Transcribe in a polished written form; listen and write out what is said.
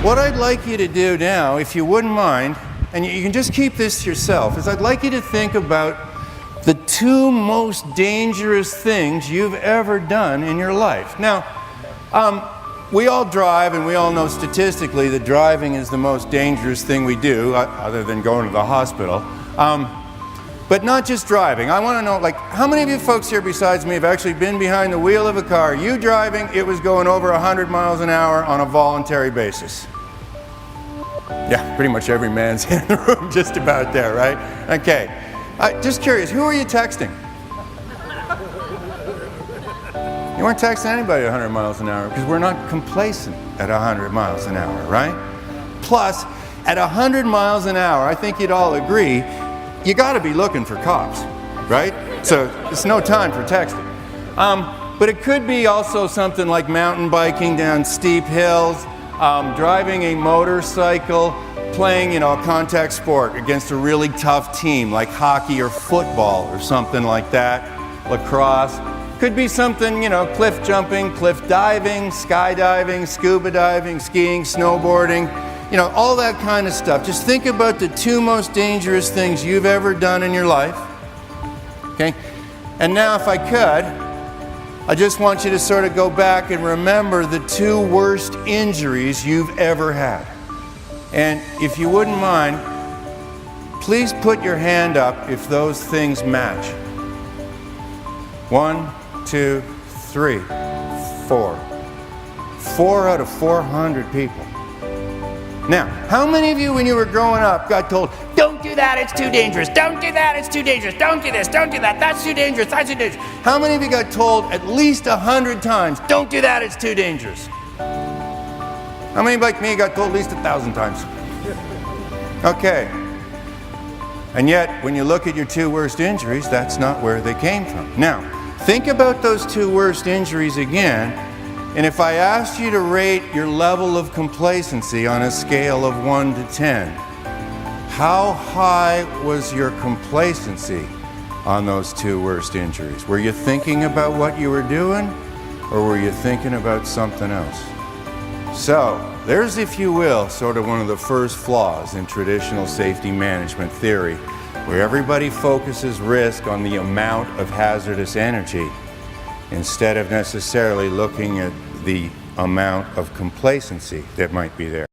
what I'd like you to do now, if you wouldn't mind, and you can just keep this to yourself, is I'd like you to think about the 2 most dangerous things you've ever done in your life. Now, we all drive, and we all know statistically that driving is the most dangerous thing we do, other than going to the hospital. But not just driving. I want to know, like, how many of you folks here besides me have actually been behind the wheel of a car, you driving, it was going over 100 miles an hour on a voluntary basis? Yeah, pretty much every man's in the room, just about there, right? Okay. Just curious, who are you texting? You weren't texting anybody at 100 miles an hour because we're not complacent at 100 miles an hour, right? Plus, at 100 miles an hour, I think you'd all agree, you got to be looking for cops, right? So it's no time for texting. But it could be also something like mountain biking down steep hills, driving a motorcycle, playing, a contact sport against a really tough team like hockey or football or something like that, lacrosse. Could be something, cliff jumping, cliff diving, skydiving, scuba diving, skiing, snowboarding, all that kind of stuff. Just think about the 2 most dangerous things you've ever done in your life. Okay? And now if I could, I just want you to sort of go back and remember the 2 worst injuries you've ever had. And if you wouldn't mind, please put your hand up if those things match. 1, 2, 3, 4. 4 out of 400 people. Now, how many of you when you were growing up got told, don't do that, it's too dangerous, don't do that, it's too dangerous, don't do this, don't do that, that's too dangerous, that's too dangerous. How many of you got told at least 100 times, don't do that, it's too dangerous? How many like me got told at least 1,000 times? Okay. And yet, when you look at your 2 worst injuries, that's not where they came from. Now, think about those 2 worst injuries again, and if I asked you to rate your level of complacency on a scale of 1 to 10, how high was your complacency on those 2 worst injuries? Were you thinking about what you were doing, or were you thinking about something else? So, there's, if you will, sort of one of the first flaws in traditional safety management theory, where everybody focuses risk on the amount of hazardous energy instead of necessarily looking at the amount of complacency that might be there.